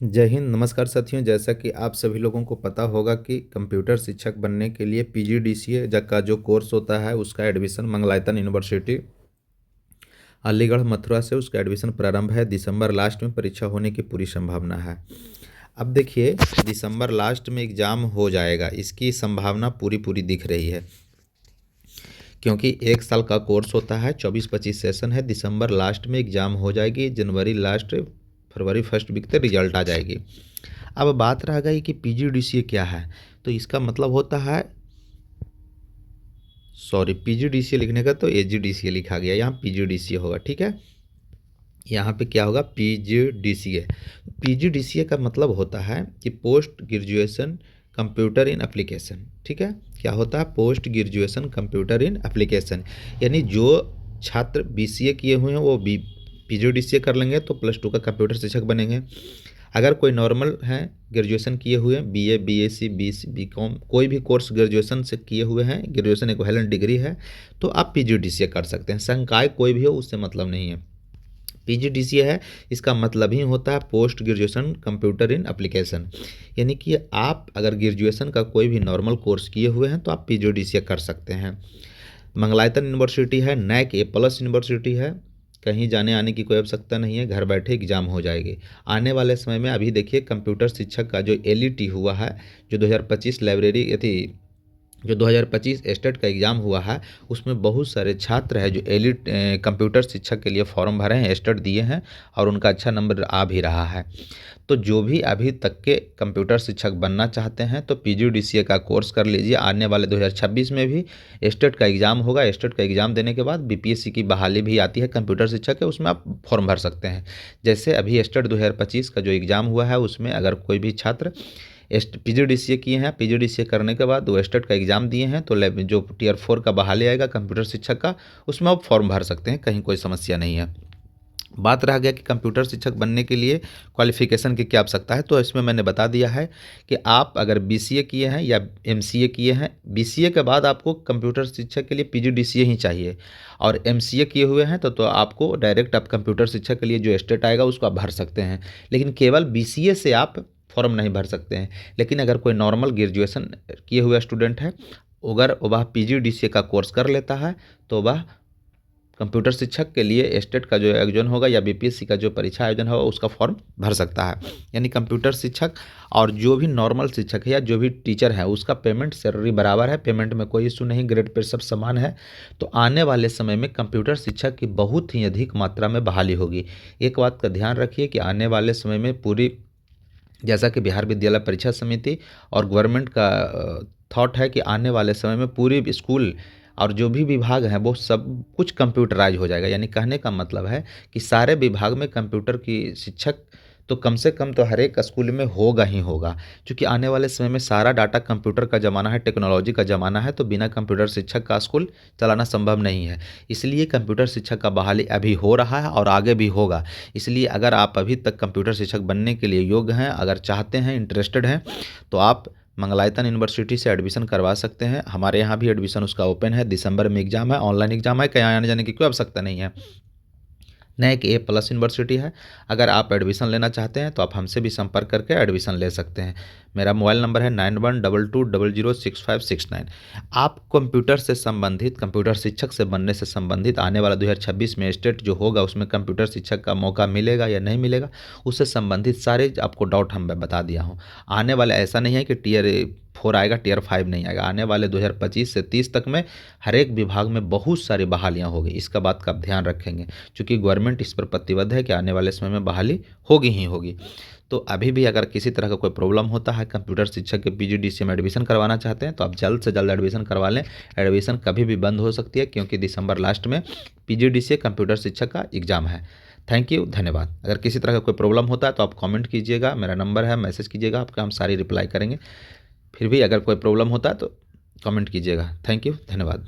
जय हिंद। नमस्कार साथियों, जैसा कि आप सभी लोगों को पता होगा कि कंप्यूटर शिक्षक बनने के लिए पीजीडीसीए का जो कोर्स होता है उसका एडमिशन मंगलायतन यूनिवर्सिटी अलीगढ़ मथुरा से उसका एडमिशन प्रारंभ है। दिसंबर लास्ट में परीक्षा होने की पूरी संभावना है। अब देखिए, दिसंबर लास्ट में एग्ज़ाम हो जाएगा, इसकी संभावना पूरी पूरी दिख रही है, क्योंकि 1 साल का कोर्स होता है, 24-25 सेशन है। दिसंबर लास्ट में एग्ज़ाम हो जाएगी, जनवरी लास्ट फरवरी फर्स्ट वीक तक रिजल्ट आ जाएगी। अब बात रह गई कि पीजीडीसीए क्या है, तो इसका मतलब होता है, सॉरी, पीजीडीसीए लिखने का तो एजीडीसीए लिखा गया, यहाँ पीजीडीसीए होगा, ठीक है। यहाँ पे क्या होगा, पीजीडीसीए। पीजीडीसीए का मतलब होता है कि पोस्ट ग्रेजुएशन कंप्यूटर इन एप्लीकेशन, ठीक है। क्या होता है, पोस्ट ग्रेजुएशन कंप्यूटर इन एप्लीकेशन, यानी जो छात्र बीसीए किए हुए हैं वो पीजीडीसीए कर लेंगे तो +2 का कंप्यूटर शिक्षक बनेंगे। अगर कोई नॉर्मल हैं, ग्रेजुएशन किए हुए हैं, बीए, बीएससी, बीकॉम, कोई भी कोर्स ग्रेजुएशन से किए हुए हैं, ग्रेजुएशन इक्विवेलेंट डिग्री है, तो आप पीजीडीसीए कर सकते हैं। संकाय कोई भी हो, उससे मतलब नहीं है। पीजीडीसीए है, इसका मतलब ही होता है पोस्ट ग्रेजुएशन कंप्यूटर इन एप्लीकेशन, यानी कि आप अगर ग्रेजुएशन का कोई भी नॉर्मल कोर्स किए हुए हैं तो आप पीजीडीसीए कर सकते हैं। मंगलायतन यूनिवर्सिटी है, नैक A+ यूनिवर्सिटी है, कहीं जाने आने की कोई आवश्यकता नहीं है, घर बैठे एग्जाम हो जाएगी। आने वाले समय में अभी देखिए, कंप्यूटर शिक्षक का जो एलईटी हुआ है, जो 2025 लाइब्रेरी थी, जो 2025 एस्टेट का एग्ज़ाम हुआ है, उसमें बहुत सारे छात्र हैं जो एलिट कंप्यूटर शिक्षक के लिए फॉर्म भरे हैं, एस्टेट दिए हैं और उनका अच्छा नंबर आ भी रहा है। तो जो भी अभी तक के कंप्यूटर शिक्षक बनना चाहते हैं तो पीजीडीसीए का कोर्स कर लीजिए। आने वाले 2026 में भी एस्टेट का एग्ज़ाम होगा। एस्टेट का एग्ज़ाम देने के बाद बीपीएससी की बहाली भी आती है कंप्यूटर शिक्षक के, उसमें आप फॉर्म भर सकते हैं। जैसे अभी एस्टेट 2025 का जो एग्ज़ाम हुआ है, उसमें अगर कोई भी छात्र पीजीडीसीए किए हैं, पीजीडीसीए करने के बाद वो एस्टेट का एग्ज़ाम दिए हैं, तो जो टियर 4 का बहाली आएगा कंप्यूटर शिक्षक का, उसमें आप फॉर्म भर सकते हैं, कहीं कोई समस्या नहीं है। बात रह गया कि कंप्यूटर शिक्षक बनने के लिए क्वालिफिकेशन की क्या आवश्यकता है, तो इसमें मैंने बता दिया है कि आप अगर बीसीए किए हैं या एमसीए किए हैं, बीसीए के बाद आपको कंप्यूटर शिक्षक के लिए पीजीडीसीए ही चाहिए, और एमसीए किए हुए हैं तो आपको डायरेक्ट आप कंप्यूटर शिक्षक के लिए जो एस्टेट आएगा उसको आप भर सकते हैं। लेकिन केवल बीसीए से आप फॉर्म नहीं भर सकते हैं। लेकिन अगर कोई नॉर्मल ग्रेजुएशन किए हुए स्टूडेंट है, अगर वह पीजीडीसीए का कोर्स कर लेता है, तो वह कंप्यूटर शिक्षक के लिए एस्टेट का जो आयोजन होगा या बीपीएससी का जो परीक्षा आयोजन होगा उसका फॉर्म भर सकता है। यानी कंप्यूटर शिक्षक और जो भी नॉर्मल शिक्षक है या जो भी टीचर है, उसका पेमेंट सैलरी बराबर है, पेमेंट में कोई इशू नहीं, ग्रेड पे सब समान है। तो आने वाले समय में कंप्यूटर शिक्षक की बहुत ही अधिक मात्रा में बहाली होगी। एक बात का ध्यान रखिए कि आने वाले समय में पूरी, जैसा कि बिहार विद्यालय परीक्षा समिति और गवर्नमेंट का थॉट है कि आने वाले समय में पूरे स्कूल और जो भी विभाग हैं वो सब कुछ कंप्यूटराइज हो जाएगा। यानी कहने का मतलब है कि सारे विभाग में कंप्यूटर की शिक्षक तो कम से कम तो हर एक स्कूल में होगा ही होगा, क्योंकि आने वाले समय में सारा डाटा कंप्यूटर का ज़माना है, टेक्नोलॉजी का ज़माना है, तो बिना कंप्यूटर शिक्षक का स्कूल चलाना संभव नहीं है। इसलिए कंप्यूटर शिक्षक का बहाली अभी हो रहा है और आगे भी होगा। इसलिए अगर आप अभी तक कंप्यूटर शिक्षक बनने के लिए योग्य हैं, अगर चाहते हैं, इंटरेस्टेड हैं, तो आप मंगलायतन यूनिवर्सिटी से एडमिशन करवा सकते हैं। हमारे यहाँ भी एडमिशन उसका ओपन है। दिसंबर में एग्ज़ाम है, ऑनलाइन एग्ज़ाम है, कहीं आने जाने की कोई आवश्यकता नहीं है। नैक A+ यूनिवर्सिटी है। अगर आप एडमिशन लेना चाहते हैं तो आप हमसे भी संपर्क करके एडमिशन ले सकते हैं। मेरा मोबाइल नंबर है 9122006569। आप कंप्यूटर से संबंधित, कंप्यूटर शिक्षक से बनने से संबंधित आने वाला 2026 में स्टेट जो होगा उसमें कंप्यूटर शिक्षक का मौका मिलेगा या नहीं मिलेगा, उससे संबंधित सारे आपको डाउट हम मैं बता दिया हूँ। आने वाला ऐसा नहीं है कि टियर 4 आएगा, टियर 5 नहीं आएगा। आने वाले 2025 से 30 तक में हर एक विभाग में बहुत सारी बहालियाँ होगी। इसका बात का आप ध्यान रखेंगे, क्योंकि गवर्नमेंट इस पर प्रतिबद्ध है कि आने वाले समय में बहाली होगी ही होगी। तो अभी भी अगर किसी तरह का कोई प्रॉब्लम होता है, कंप्यूटर शिक्षक के पीजीडीसीए में एडमिशन करवाना चाहते हैं, तो आप जल्द से जल्द एडमिशन करवा लें। एडमिशन कभी भी बंद हो सकती है, क्योंकि दिसंबर लास्ट में पीजीडीसीए कंप्यूटर शिक्षक का एग्ज़ाम है। थैंक यू, धन्यवाद। अगर किसी तरह का कोई प्रॉब्लम होता है तो आप कमेंट कीजिएगा, मेरा नंबर है, मैसेज कीजिएगा, आपका हम सारी रिप्लाई करेंगे। फिर भी अगर कोई प्रॉब्लम होता है तो कमेंट कीजिएगा। थैंक यू, धन्यवाद।